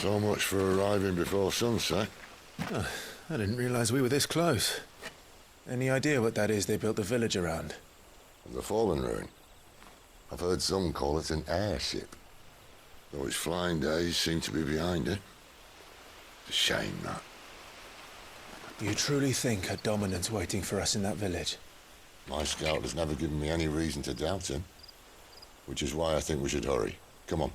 So much for arriving before sunset. Oh, I didn't realize we were this close. Any idea what that is they built the village around? The Fallen Ruin. I've heard some call it an airship. Though its flying days seem to be behind it. It's a shame, that. You truly think a dominant's waiting for us in that village? My scout has never given me any reason to doubt him. Which is why I think we should hurry. Come on.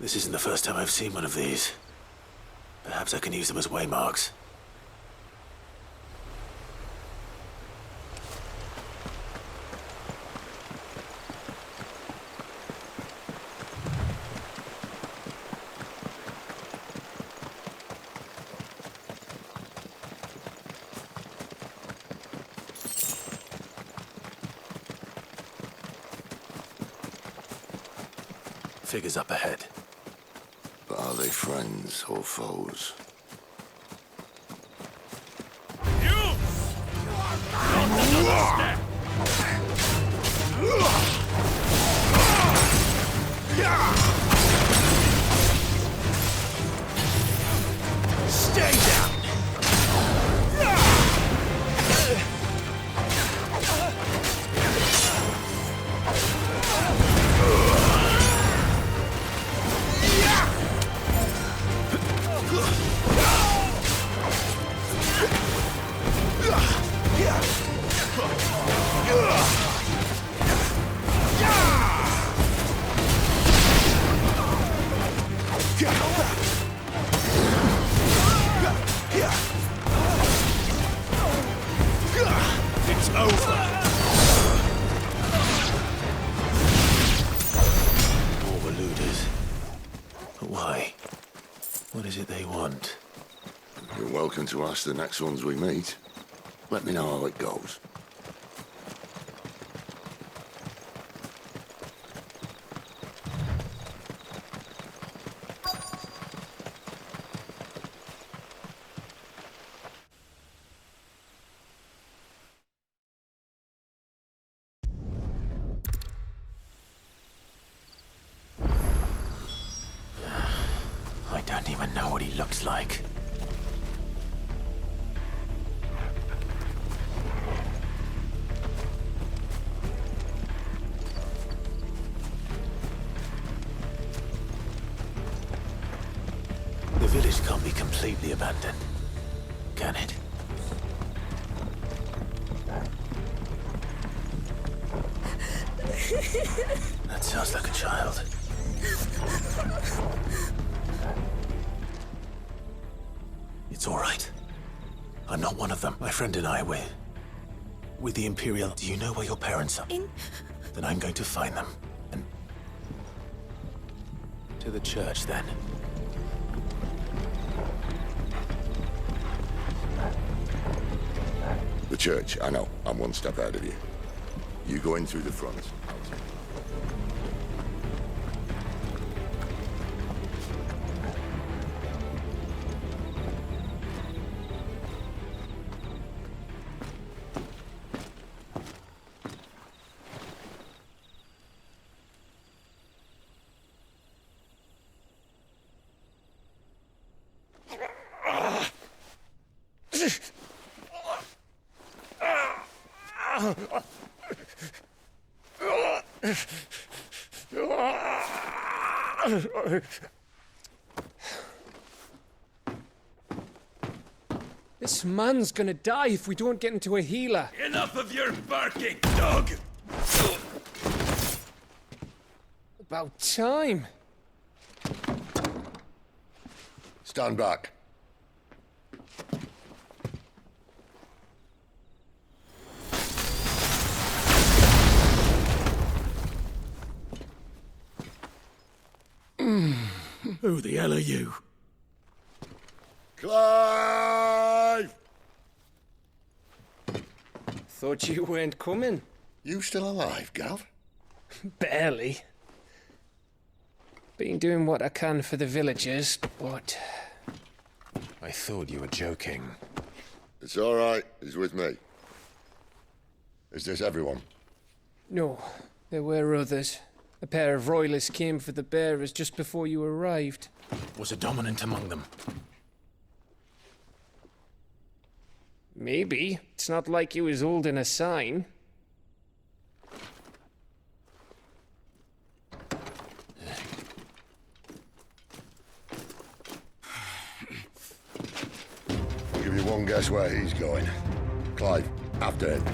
This isn't the first time I've seen one of these. Perhaps I can use them as waymarks. Figures up ahead. But are they friends or foes? Stay down! It's over. More eluders. But why? What is it they want? You're welcome to ask the next ones we meet. Let me know how it goes. I don't even know what he looks like. The village can't be completely abandoned, can it? That sounds like a child. It's all right. I'm not one of them. My friend and I, we're with the Imperial. Do you know where your parents are? Then I'm going to find them. And to the church, then. The church, I know. I'm one step ahead of you. You go in through the front. This man's gonna die if we don't get into a healer. Enough of your barking, dog! About time. Stand back. Who the hell are you? Clive! Thought you weren't coming. You still alive, Gav? Barely. Been doing what I can for the villagers, but... I thought you were joking. It's all right. He's with me. Is this everyone? No, there were others. A pair of royalists came for the bearers just before you arrived. Was a dominant among them? Maybe. It's not like he was holding a sign. I'll give you one guess where he's going. Clive, after him.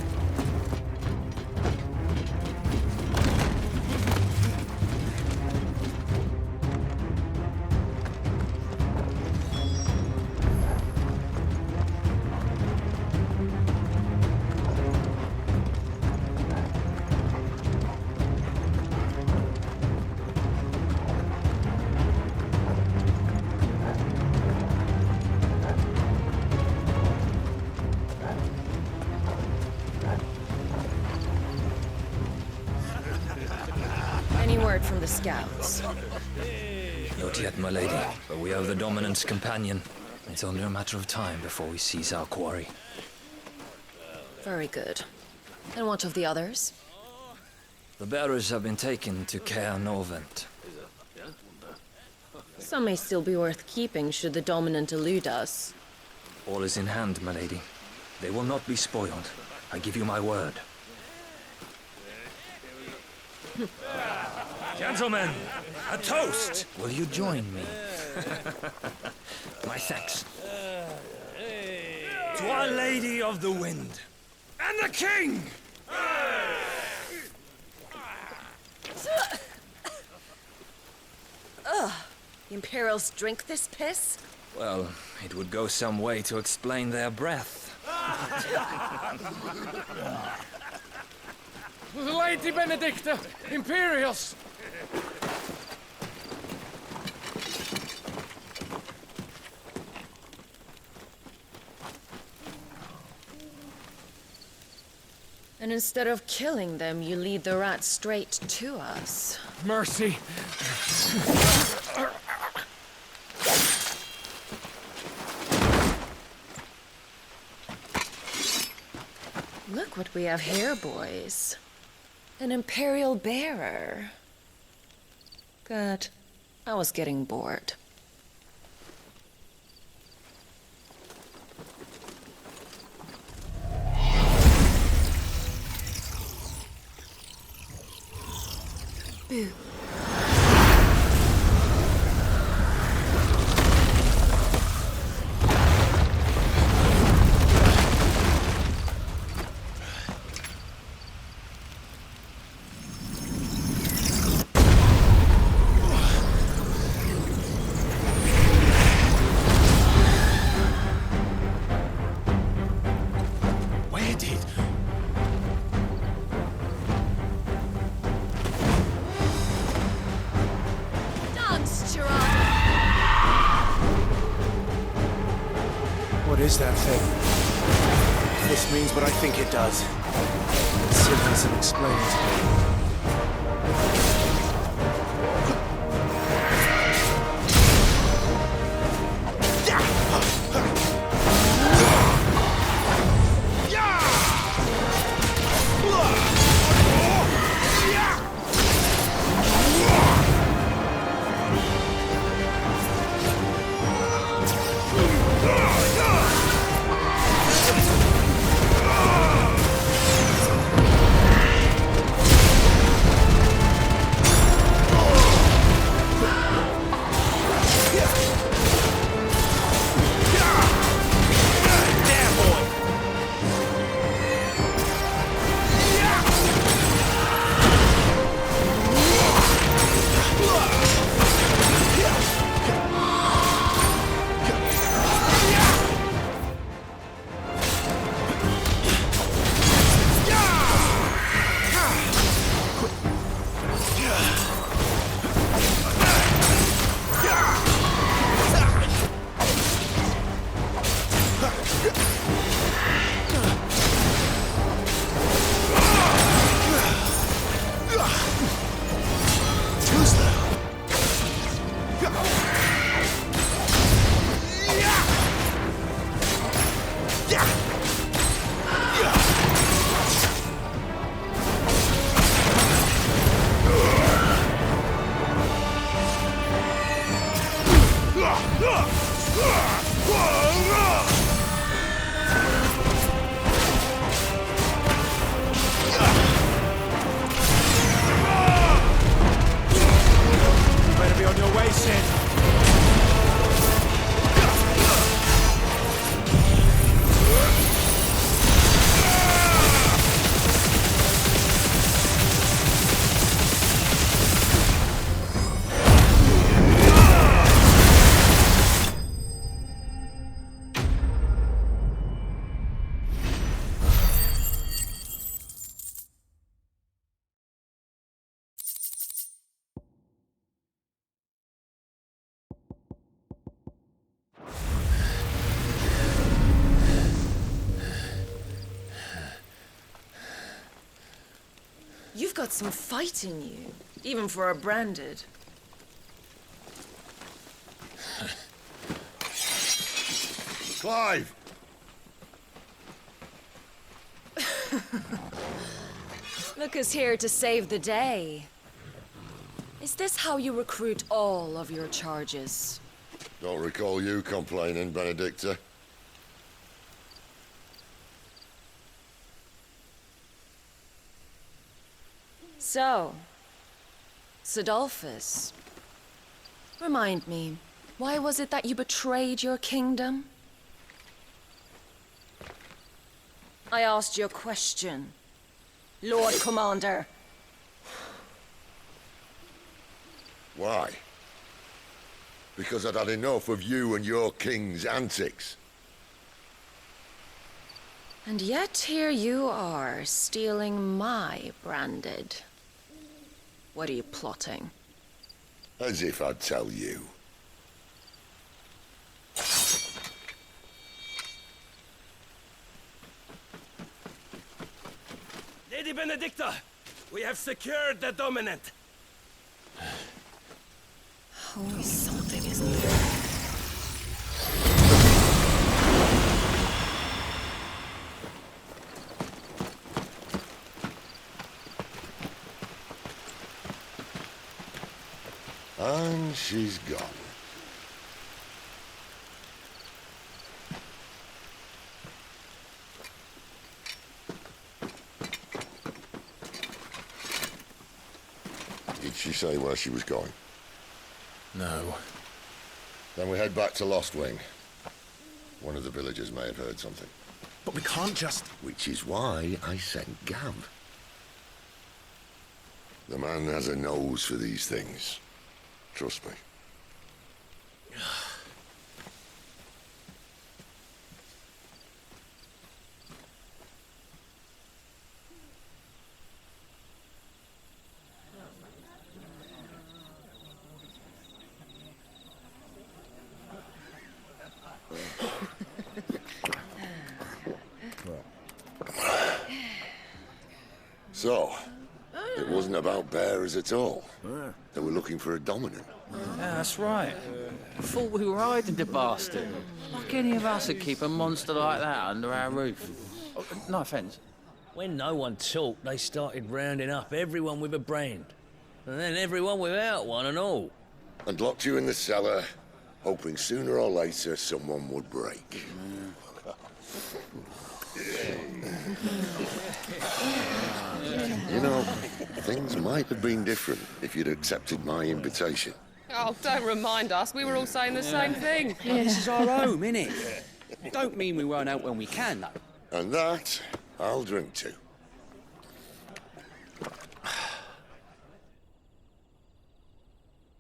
Any word from the scouts? Not yet, my lady, but we have the Dominant's companion. It's only a matter of time before we seize our quarry. Very good. And what of the others? The bearers have been taken to Caer Novent. Some may still be worth keeping should the Dominant elude us. All is in hand, my lady. They will not be spoiled. I give you my word. Gentlemen, a toast! Will you join me? My thanks. To Our Lady of the Wind. And the King! The Imperials drink this piss? Well, it would go some way to explain their breath. Lady Benedicta! Imperials! And instead of killing them, you lead the rats straight to us. Mercy! Look what we have here, boys. An Imperial bearer. Good. I was getting bored. Boo. Where did... Dance, Gerard! What is that thing? This means what I think it does. Sid hasn't explained to me. Better be on your way, Sid. You've got some fight in you, even for a branded. Clive! Look who's here to save the day. Is this how you recruit all of your charges? Don't recall you complaining, Benedicta. So, Sidolphus, remind me, why was it that you betrayed your kingdom? I asked you a question, Lord Commander. Why? Because I'd had enough of you and your king's antics. And yet here you are, stealing my branded. What are you plotting? As if I'd tell you. Lady Benedicta, we have secured the dominant. Always something, isn't there? And she's gone. Did she say where she was going? No. Then we head back to Lost Wing. One of the villagers may have heard something. But we can't just... Which is why I sent Gav. The man has a nose for these things. Trust me. So, it wasn't about bearers at all. They were looking for a dominant. Yeah, that's right. Thought we were hiding the bastard. Like any of us would keep a monster like that under our roof. Oh, no offence. When no one talked, they started rounding up everyone with a brand. And then everyone without one and all. And locked you in the cellar, hoping sooner or later someone would break. You know, things might have been different if you'd accepted my invitation. Oh, don't remind us. We were all saying the same thing. This is our home, innit? Don't mean we won't out when we can, though. And that, I'll drink to.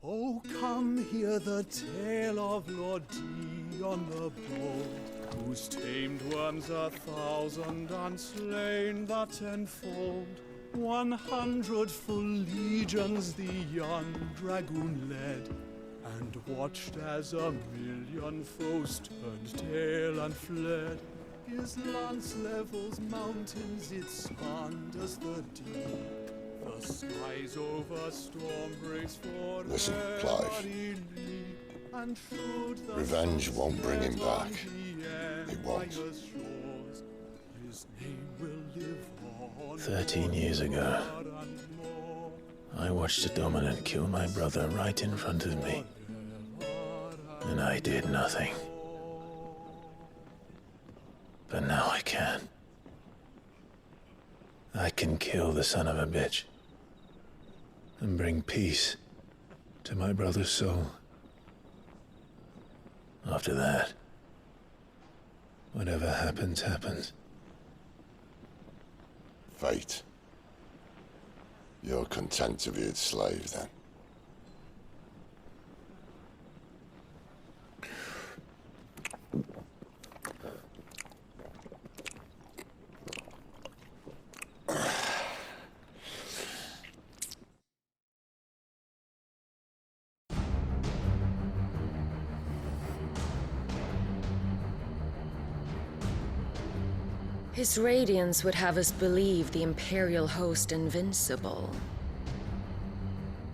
Oh, come hear the tale of Lord Dion the Bold, who's tamed worms 1,000 and slain the 10-fold. 100 full legions the young dragoon led, and watched as 1,000,000 foes turned tail and fled. His lance levels mountains, it sanders the deep. The skies over storm breaks for Listen, Clive. and Revenge won't bring him back. It won't. His name will live on 13 years ago, I watched a dominant kill my brother right in front of me. And I did nothing. But now I can. I can kill the son of a bitch. And bring peace to my brother's soul. After that, whatever happens, happens. Fate. You're content to be its slave, then? His radiance would have us believe the Imperial host invincible.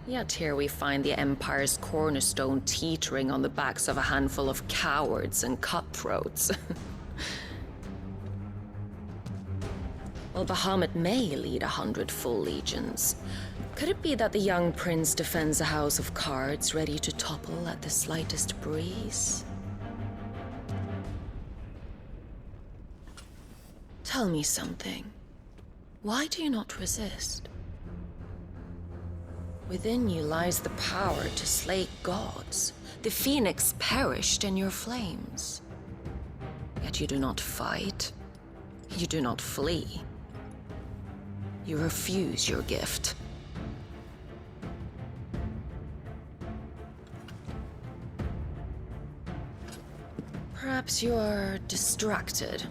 Yet here we find the Empire's cornerstone teetering on the backs of a handful of cowards and cutthroats. While Bahamut may lead 100 full legions, could it be that the young prince defends a house of cards ready to topple at the slightest breeze? Tell me something. Why do you not resist? Within you lies the power to slay gods. The phoenix perished in your flames. Yet you do not fight. You do not flee. You refuse your gift. Perhaps you are distracted.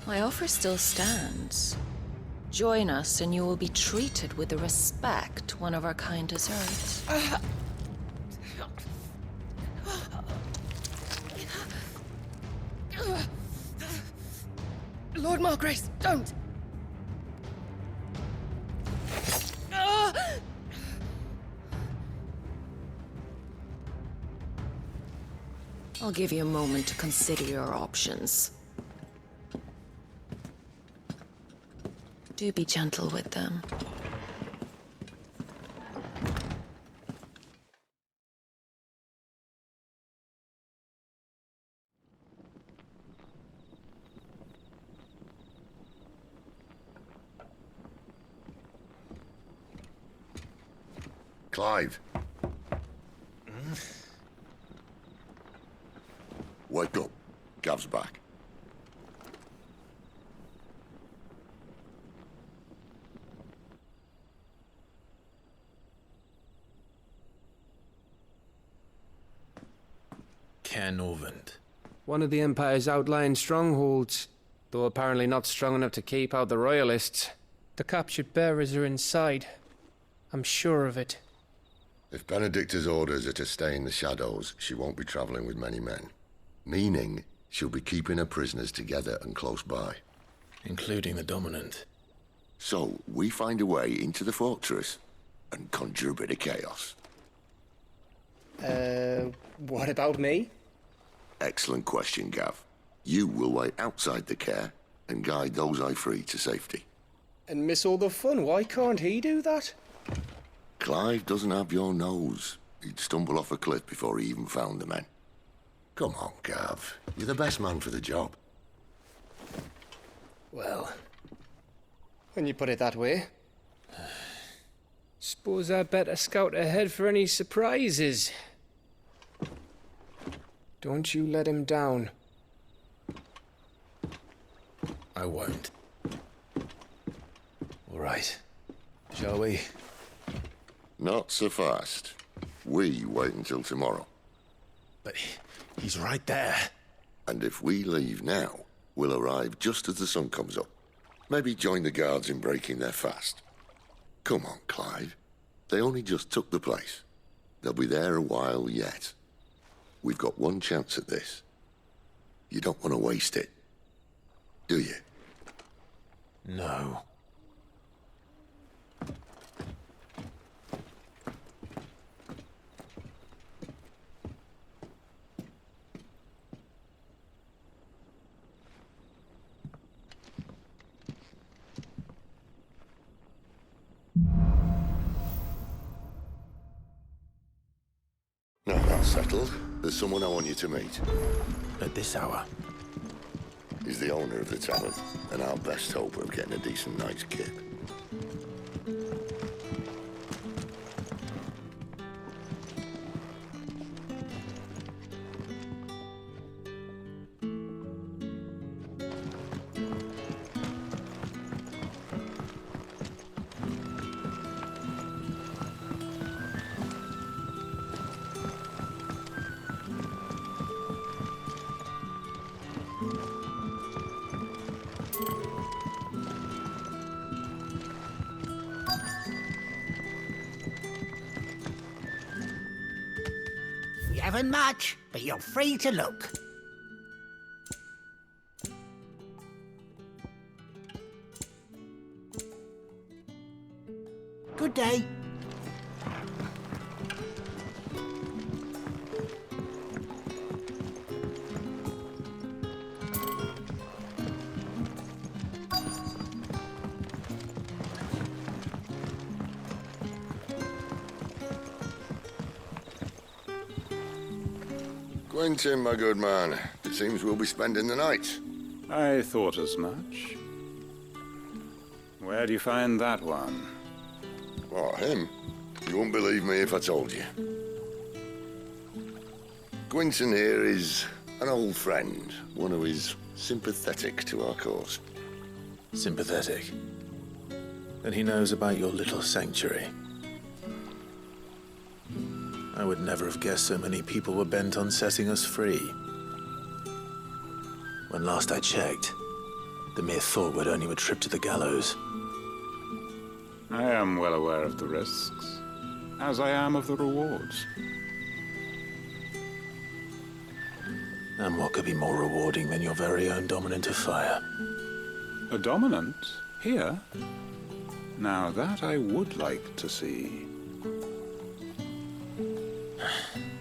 My offer still stands. Join us and you will be treated with the respect one of our kind deserves. Lord Margrace, don't! I'll give you a moment to consider your options. Do be gentle with them. Clive. Wake up. Gav's back. Canovant. One of the Empire's outlying strongholds, though apparently not strong enough to keep out the Royalists. The captured bearers are inside. I'm sure of it. If Benedicta's orders are to stay in the shadows, she won't be traveling with many men. Meaning, she'll be keeping her prisoners together and close by. Including the Dominant. So, we find a way into the fortress and conjure a bit of chaos. What about me? Excellent question, Gav. You will wait outside the care and guide those I free to safety. And miss all the fun. Why can't he do that? Clive doesn't have your nose. He'd stumble off a cliff before he even found the men. Come on, Gav. You're the best man for the job. Well, when you put it that way. Suppose I better scout ahead for any surprises. Don't you let him down. I won't. All right. Shall we? Not so fast. We wait until tomorrow. But he's right there. And if we leave now, we'll arrive just as the sun comes up. Maybe join the guards in breaking their fast. Come on, Clive. They only just took the place. They'll be there a while yet. We've got one chance at this. You don't want to waste it, do you? No. settled, there's someone I want you to meet. At this hour? He's the owner of the tavern, and our best hope of getting a decent night's kip. We haven't much, but you're free to look. Good day. Quentin, my good man. It seems we'll be spending the night. I thought as much. Where do you find that one? What, him? You wouldn't believe me if I told you. Quentin here is an old friend, one who is sympathetic to our cause. Sympathetic? Then he knows about your little sanctuary. I would never have guessed so many people were bent on setting us free. When last I checked, the mere thought would earn you a trip to the gallows. I am well aware of the risks, as I am of the rewards. And what could be more rewarding than your very own dominant of fire? A dominant? Here? Now that I would like to see.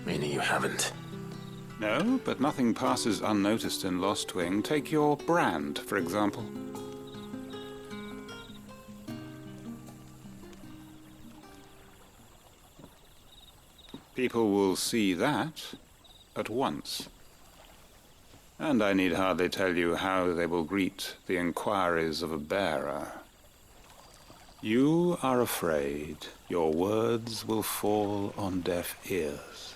Meaning you haven't? No, but nothing passes unnoticed in Lost Wing. Take your brand, for example. People will see that at once. And I need hardly tell you how they will greet the inquiries of a bearer. You are afraid your words will fall on deaf ears,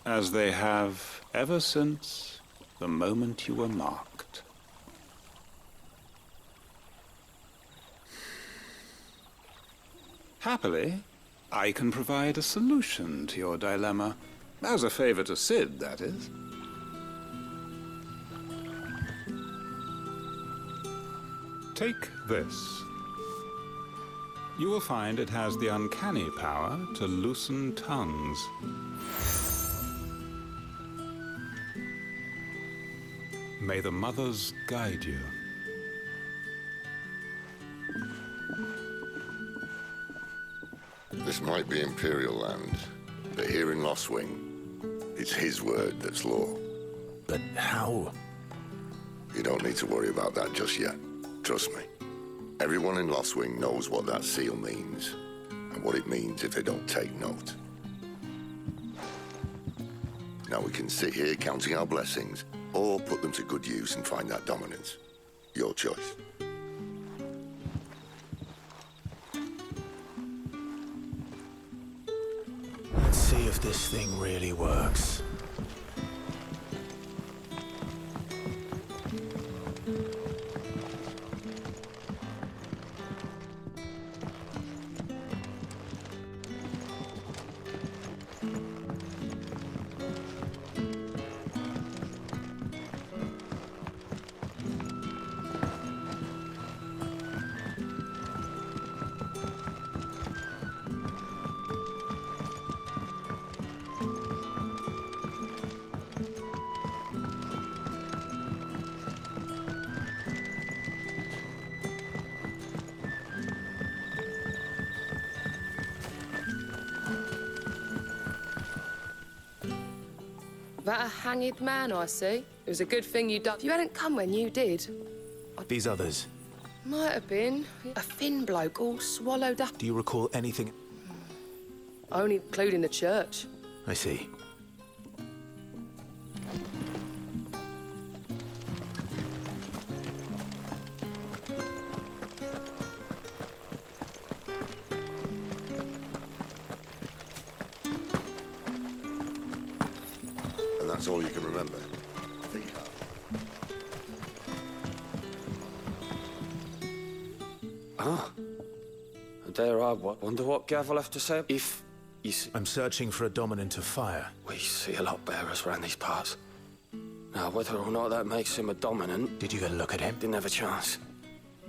as they have ever since the moment you were marked. Happily, I can provide a solution to your dilemma. As a favor to Sid, that is. Take this. You will find it has the uncanny power to loosen tongues. May the mothers guide you. This might be Imperial land, but here in Lost Wing, it's his word that's law. But how? You don't need to worry about that just yet. Trust me. Everyone in Lost Wing knows what that seal means, and what it means if they don't take note. Now we can sit here counting our blessings, or put them to good use and find that dominance. Your choice. Let's see if this thing really works. That a hanged man, I see. It was a good thing you done. You hadn't come when you did. These others, Might have been. A thin bloke all swallowed up. do you recall anything? Only including the church. I see. that's all you can remember. Think hard. Ah. There I wonder what Gav will have to say if you see. I'm searching for a dominant of fire. We see a lot bearers around these parts. Now, whether or not that makes him a dominant... Did you get a look at him? Didn't have a chance.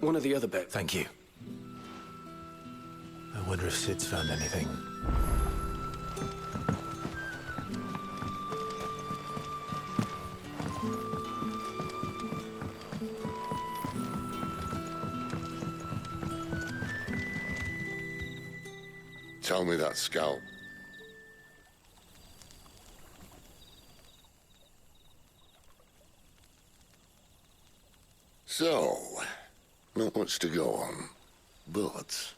One of the other bit. Thank you. I wonder if Sid's found anything. Tell me that scalp. So, not much to go on, but...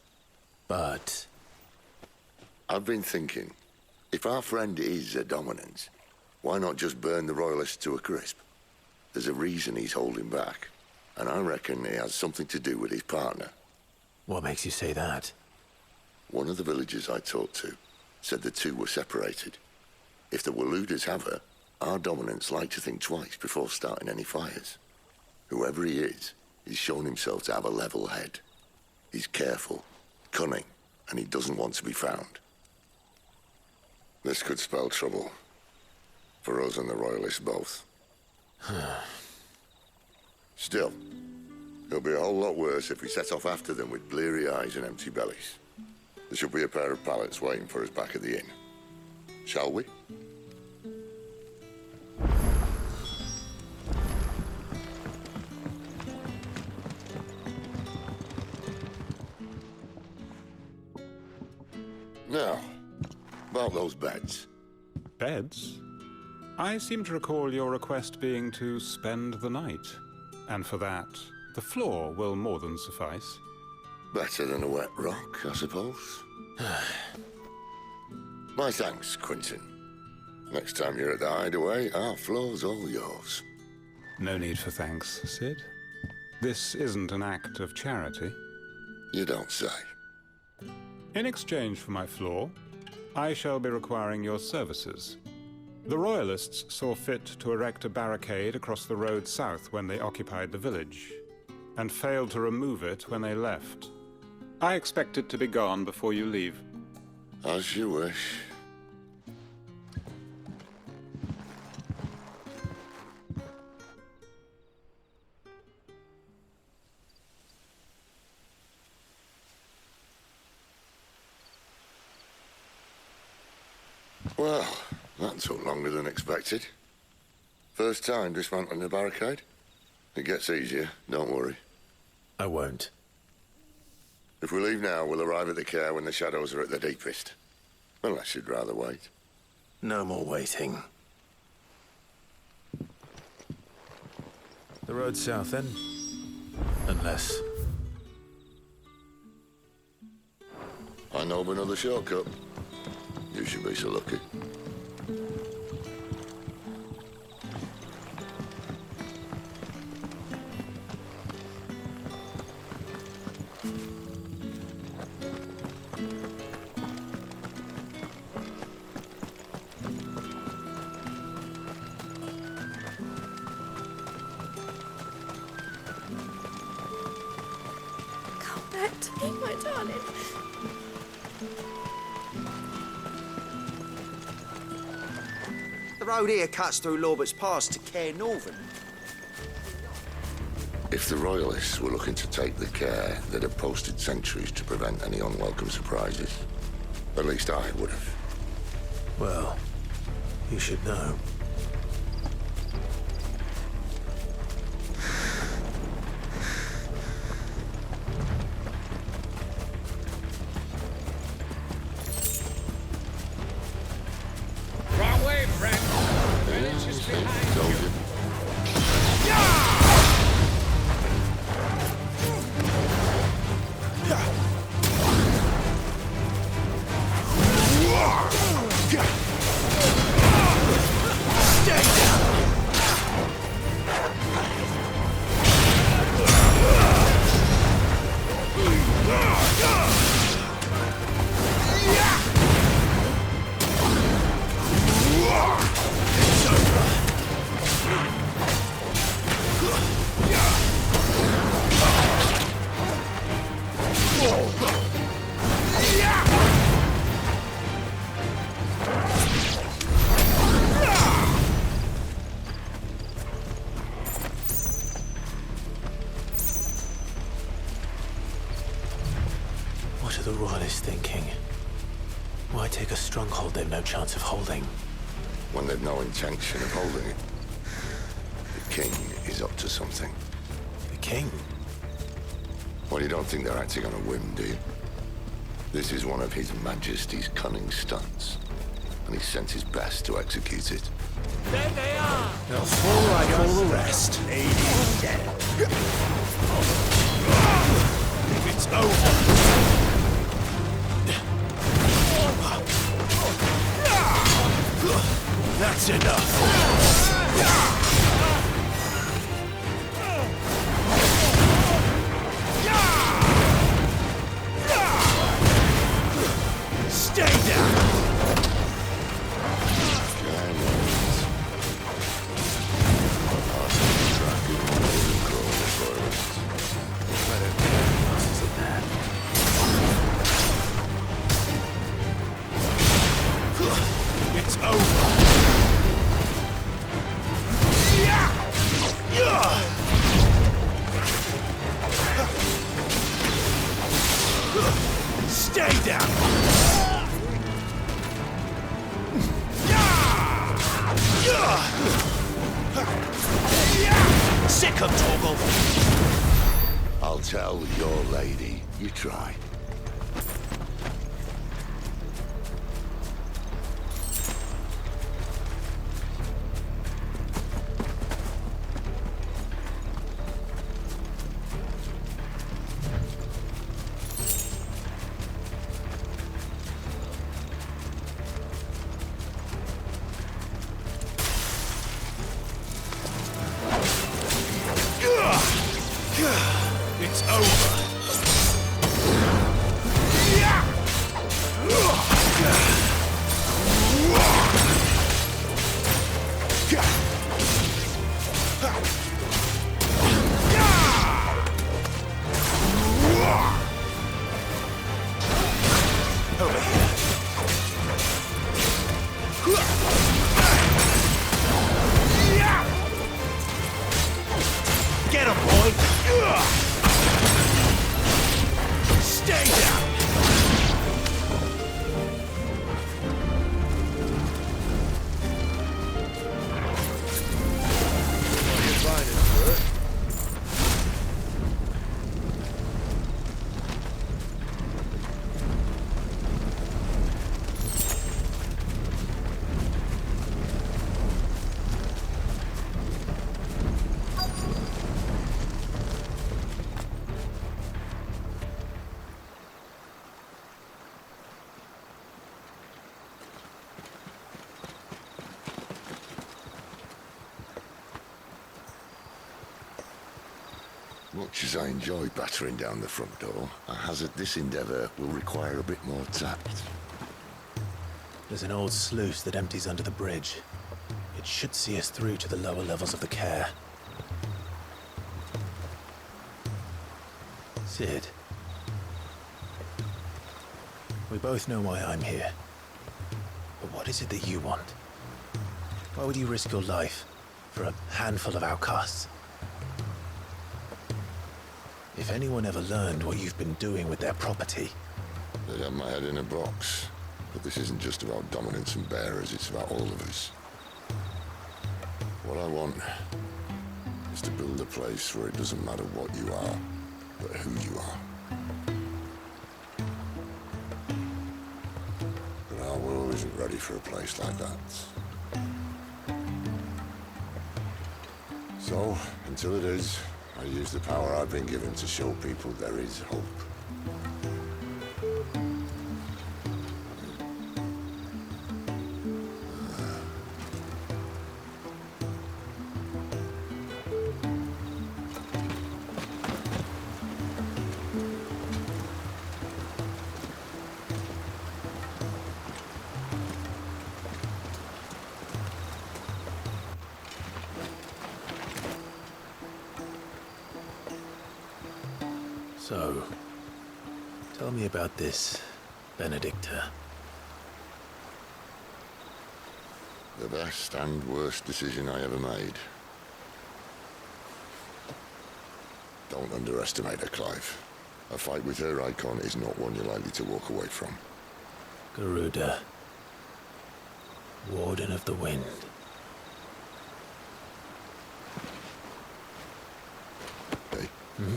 I've been thinking, if our friend is a dominant, why not just burn the Royalists to a crisp? There's a reason he's holding back, and I reckon it has something to do with his partner. What makes you say that? One of the villagers I talked to said the two were separated. If the Waluders have her, our dominants like to think twice before starting any fires. Whoever he is, he's shown himself to have a level head. He's careful, cunning, and he doesn't want to be found. This could spell trouble. For us and the Royalists both. Still, it'll be a whole lot worse if we set off after them with bleary eyes and empty bellies. There should be a pair of pallets waiting for us back at the inn. Shall we? Now, about those beds. Beds? I seem to recall your request being to spend the night. And for that, the floor will more than suffice. Better than a wet rock, I suppose. My thanks, Quentin. Next time you're at the hideaway, our floor's all yours. No need for thanks, Sid. This isn't an act of charity. You don't say. In exchange for my floor, I shall be requiring your services. The Royalists saw fit to erect a barricade across the road south when they occupied the village, and failed to remove it when they left. I expect it to be gone before you leave. As you wish. Well, that took longer than expected. First time dismantling a barricade? It gets easier, don't worry. I won't. If we leave now, we'll arrive at the care when the shadows are at their deepest. Unless you'd rather wait. No more waiting. The road south, then? Unless... I know of another shortcut. You should be so lucky. Come back to me, my darling. The road here cuts through Lorbert's Pass to Care Northern. If the Royalists were looking to take the care, they'd have posted sentries to prevent any unwelcome surprises. At least I would have. Well, you should know. Wrong way, friend. Villages behind you. the Royalists thinking? Why take a stronghold they've no chance of holding? When they've no intention of holding it. The king is up to something. The king? Well, you don't think they're acting on a whim, do you? This is one of His Majesty's cunning stunts, and he sent his best to execute it. There they are! They'll fall like all the rest. Lady's dead. It's over. That's enough. Stay down! It's over! Stay down! Sick of Torgal! I'll tell your lady you tried. It's over. Over here. Get him, boy! Stay down! Much as I enjoy battering down the front door, I hazard this endeavour will require a bit more tact. There's an old sluice that empties under the bridge. It should see us through to the lower levels of the care. Sid. We both know why I'm here. But what is it that you want? Why would you risk your life for a handful of outcasts? If anyone ever learned what you've been doing with their property... They'd have my head in a box. But this isn't just about dominance and bearers, it's about all of us. What I want is to build a place where it doesn't matter what you are, but who you are. But our world isn't ready for a place like that. So, until it is, I use the power I've been given to show people there is hope. So, tell me about this, Benedicta. The best and worst decision I ever made. Don't underestimate her, Clive. A fight with her icon is not one you're likely to walk away from. Garuda, Warden of the Wind. Hey? Hmm?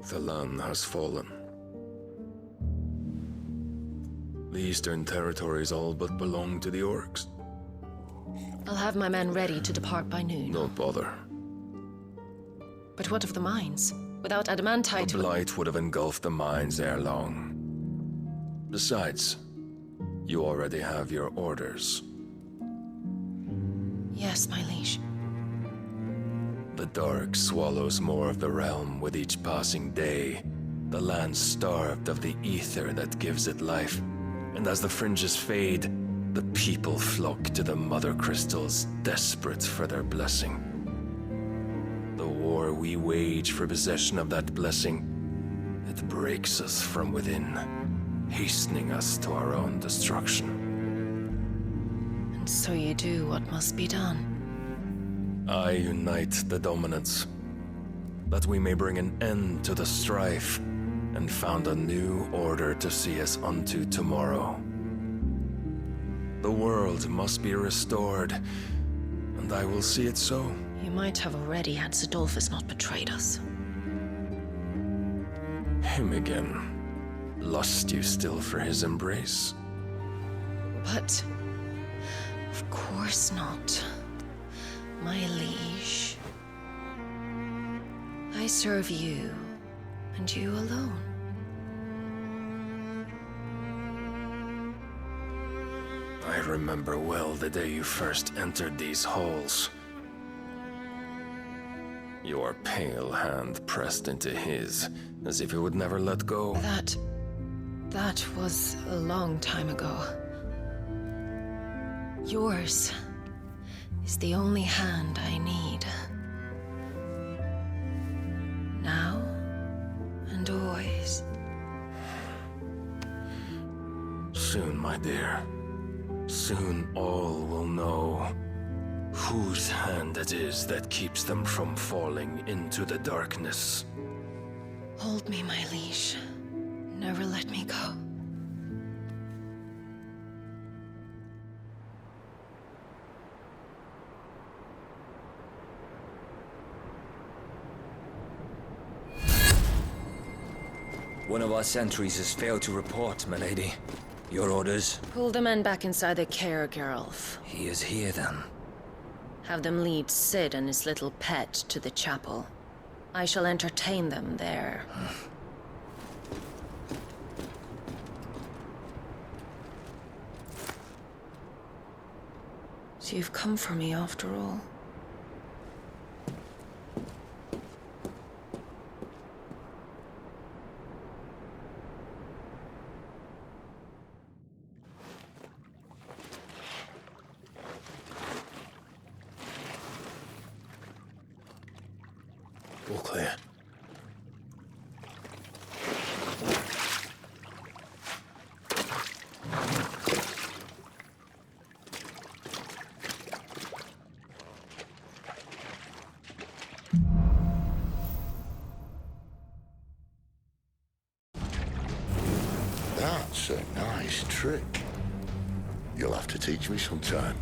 The land has fallen. The Eastern Territories all but belong to the orcs. I'll have my men ready to depart by noon. Don't bother. But what of the mines? Without adamantite... The blight would have engulfed the mines ere long. Besides, you already have your orders. Yes, my liege. The dark swallows more of the realm with each passing day. The land starved of the ether that gives it life. And as the fringes fade, the people flock to the mother crystals, desperate for their blessing. The war we wage for possession of that blessing, it breaks us from within, hastening us to our own destruction. And so you do what must be done. I unite the dominants, that we may bring an end to the strife, and found a new order to see us unto tomorrow. The world must be restored, and I will see it so. You might have already had Zidolphus not betrayed us. Him again. Lust you still for his embrace? But... of course not. My liege. I serve you, and you alone. I remember well the day you first entered these halls. Your pale hand pressed into his, as if it would never let go. That was a long time ago. Yours is the only hand I need. Now and always. Soon, my dear. Soon all will know whose hand it is that keeps them from falling into the darkness. Hold me, my liege. Never let me go. One of our sentries has failed to report, milady. Your orders? Pull the men back inside the care, Geralf. He is here, then. Have them lead Sid and his little pet to the chapel. I shall entertain them there. So you've come for me after all. All clear. That's a nice trick. You'll have to teach me sometime.